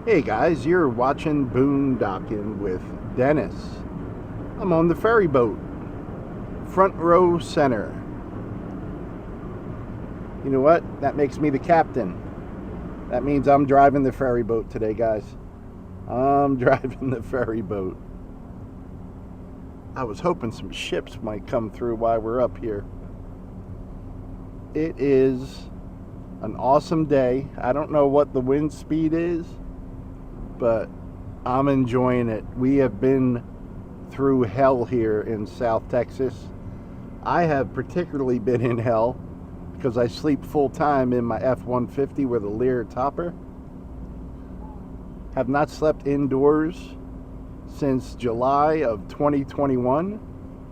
Hey guys, you're watching Boondocking with Dennis. I'm on the ferry boat, front row center. You know what? That makes me the captain. That means I'm driving the ferry boat today, guys. I'm driving the ferry boat. I was hoping some ships might come through while we're up here. It is an awesome day. I don't know what the wind speed is, but I'm enjoying it. We have been through hell here in South Texas. I have particularly been in hell because I sleep full time in my F-150 with a Lear topper. Have not slept indoors since July of 2021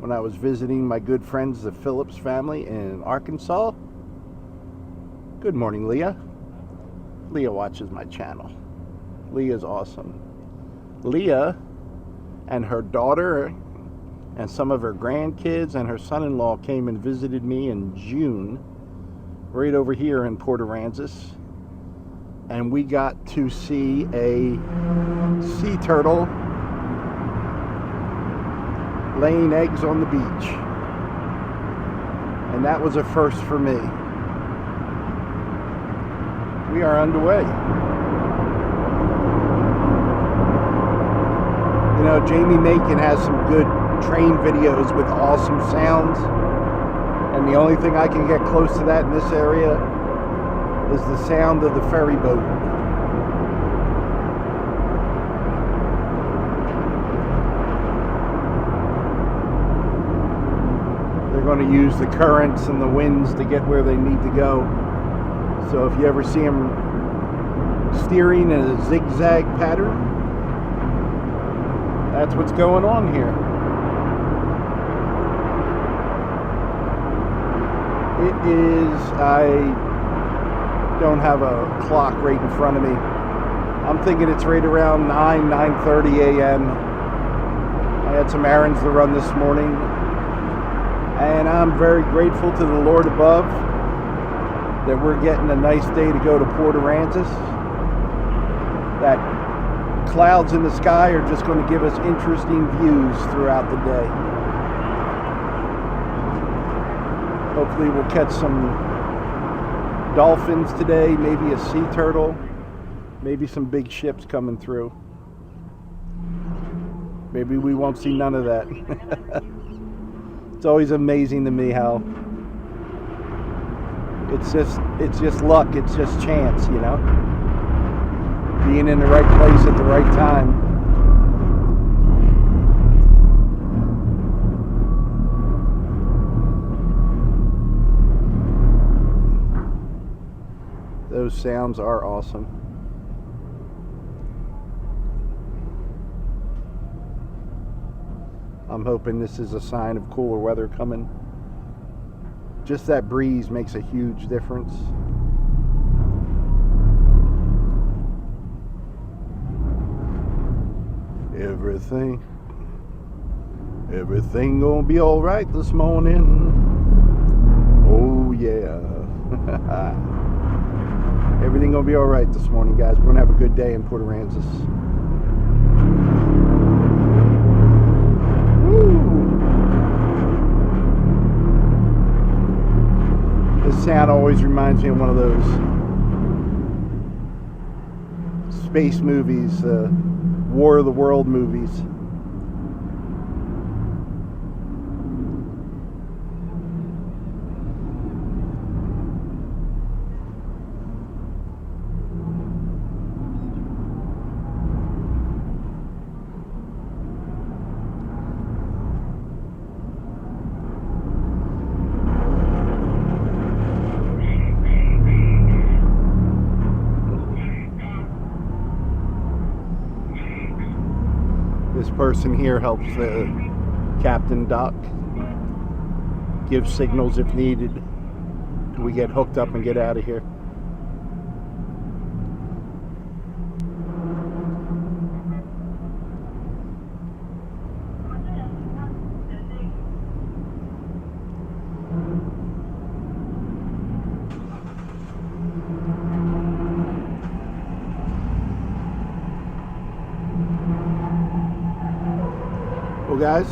when I was visiting my good friends, the Phillips family in Arkansas. Good morning, Leah. Leah watches my channel. Leah's awesome. Leah and her daughter and some of her grandkids and her son-in-law came and visited me in June right over here in Port Aransas, and we got to see a sea turtle laying eggs on the beach, and that was a first for me. We are underway. You know, Jamie Macon has some good train videos with awesome sounds, and the only thing I can get close to that in this area is the sound of the ferry boat. They're going to use the currents and the winds to get where they need to go. So if you ever see them steering in a zigzag pattern, that's what's going on here. It is, I don't have a clock right in front of me. I'm thinking it's right around 9:30 a.m. I had some errands to run this morning, and I'm very grateful to the Lord above that we're getting a nice day to go to Port Aransas. That clouds in the sky are just going to give us interesting views throughout the day. Hopefully we'll catch some dolphins today, maybe a sea turtle, maybe some big ships coming through. Maybe we won't see none of that. It's always amazing to me how it's just luck, it's just chance, you know? Being in the right place at the right time. Those sounds are awesome. I'm hoping this is a sign of cooler weather coming. Just that breeze makes a huge difference. Everything gonna be all right this morning. Oh yeah. Everything gonna be all right this morning, guys. We're gonna have a good day in Port Aransas. Woo. This sound always reminds me of one of those space movies, War of the World movies. This person here helps the captain dock, give signals if needed till we get hooked up and get out of here. Well, guys,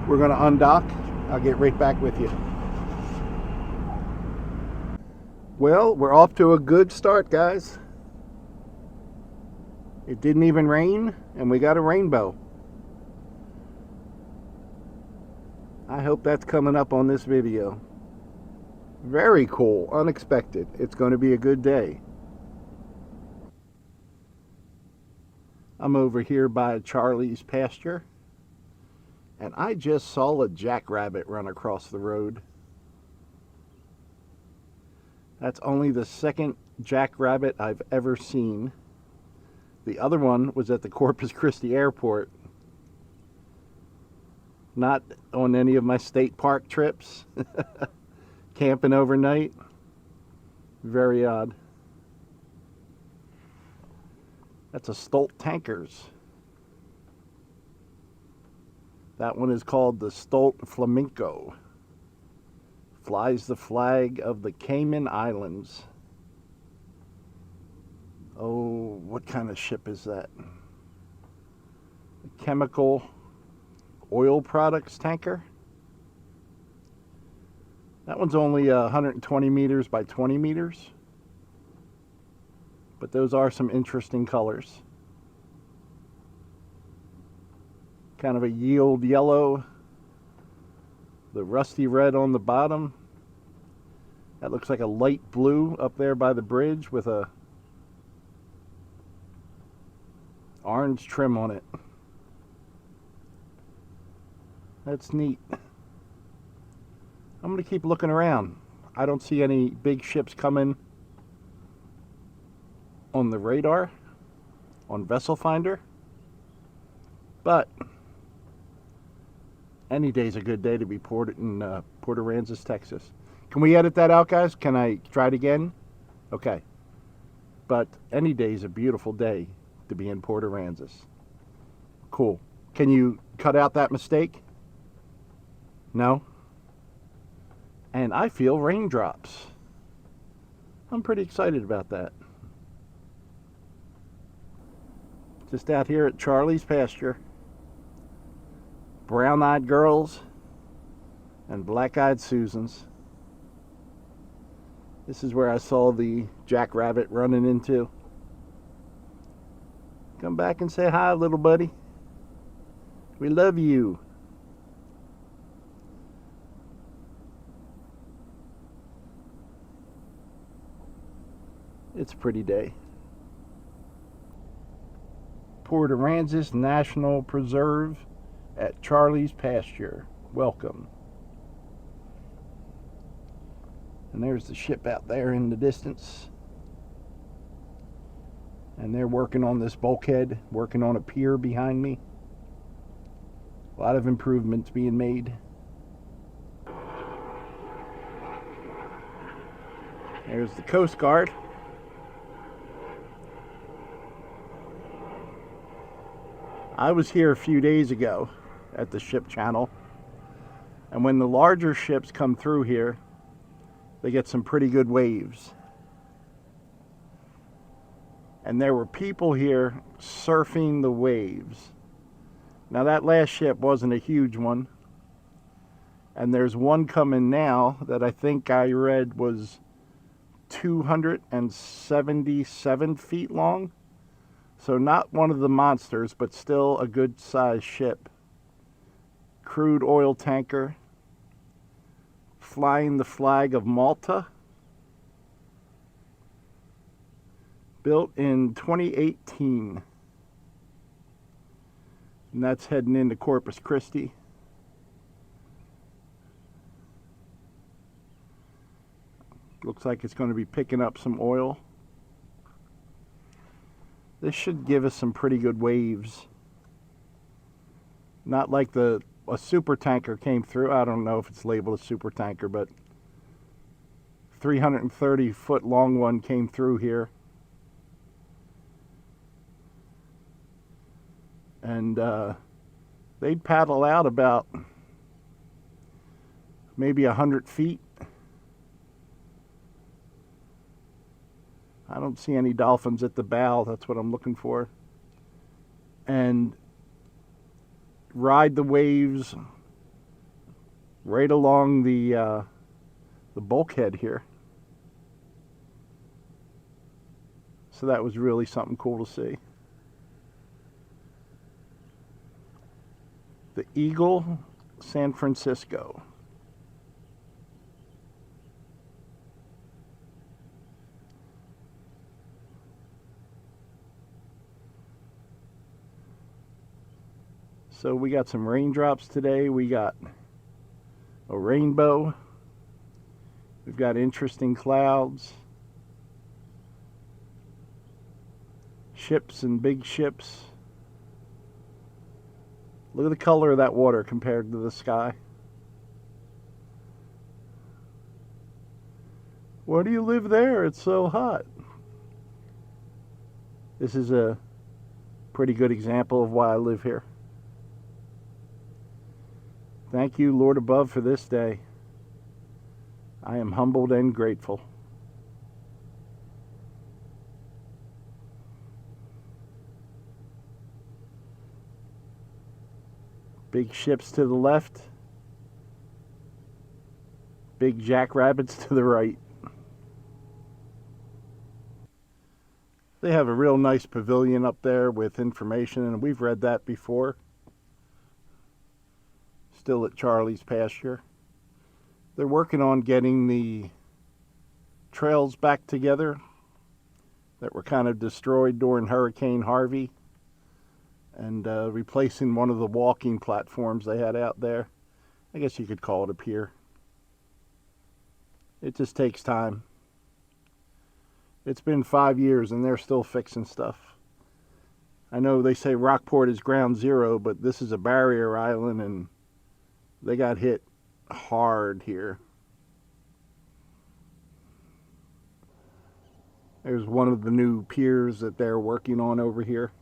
we're going to undock. I'll get right back with you. Well, we're off to a good start, guys. It didn't even rain, and we got a rainbow. I hope that's coming up on this video. Very cool, unexpected. It's going to be a good day. I'm over here by Charlie's Pasture, and I just saw a jackrabbit run across the road. That's only the second jackrabbit I've ever seen. The other one was at the Corpus Christi airport. Not on any of my state park trips. Camping overnight. Very odd. That's a Stolt Tankers. That one is called the Stolt Flamenco. Flies the flag of the Cayman Islands. Oh, what kind of ship is that? A chemical oil products tanker. That one's only 120 meters by 20 meters. But those are some interesting colors. Kind of a yield yellow. The rusty red on the bottom. That looks like a light blue up there by the bridge with a orange trim on it. That's neat. I'm going to keep looking around. I don't see any big ships coming on the radar, on Vessel Finder. But any day's a good day to be ported in Port Aransas, Texas. Can we edit that out, guys? Can I try it again? Okay. But any day's a beautiful day to be in Port Aransas. Cool. Can you cut out that mistake? No? And I feel raindrops. I'm pretty excited about that. Just out here at Charlie's Pasture. Brown-eyed girls and black-eyed Susans. This is where I saw the jackrabbit running into. Come back and say hi, little buddy. We love you. It's a pretty day. Port Aransas National Preserve at Charlie's Pasture. Welcome. And there's the ship out there in the distance. And they're working on this bulkhead, working on a pier behind me. A lot of improvements being made. There's the Coast Guard. I was here a few days ago at the ship channel, and when the larger ships come through here, they get some pretty good waves. And there were people here surfing the waves. Now that last ship wasn't a huge one, and there's one coming now that I think I read was 277 feet long. So not one of the monsters, but still a good sized ship. Crude oil tanker. Flying the flag of Malta. Built in 2018. And that's heading into Corpus Christi. Looks like it's going to be picking up some oil. This should give us some pretty good waves. Not like a super tanker came through. I don't know if it's labeled a super tanker, but 330 foot long one came through here. And they'd paddle out about maybe 100 feet. I don't see any dolphins at the bow. That's what I'm looking for. And ride the waves right along the bulkhead here. So that was really something cool to see. The Eagle, San Francisco. So we got some raindrops today. We got a rainbow. We've got interesting clouds. Ships and big ships. Look at the color of that water compared to the sky. Why do you live there? It's so hot. This is a pretty good example of why I live here. Thank you, Lord above, for this day. I am humbled and grateful. Big ships to the left. Big jackrabbits to the right. They have a real nice pavilion up there with information, and we've read that before. Still at Charlie's Pasture. They're working on getting the trails back together that were kind of destroyed during Hurricane Harvey, and replacing one of the walking platforms they had out there. I guess you could call it a pier. It just takes time. It's been 5 years and they're still fixing stuff. I know they say Rockport is ground zero, but this is a barrier island and they got hit hard here. There's one of the new piers that they're working on over here.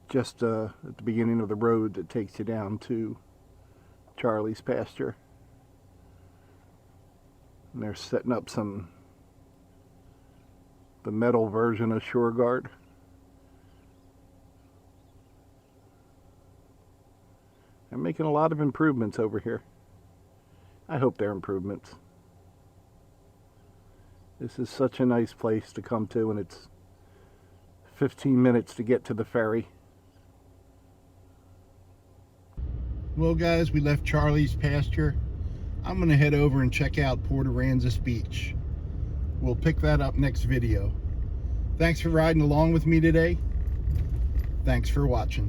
Just at the beginning of the road that takes you down to Charlie's Pasture. And they're setting up the metal version of Shore Guard. They're making a lot of improvements over here. I hope they're improvements. This is such a nice place to come to, and it's 15 minutes to get to the ferry. Well, guys, we left Charlie's Pasture. I'm going to head over and check out Port Aransas Beach. We'll pick that up next video. Thanks for riding along with me today. Thanks for watching.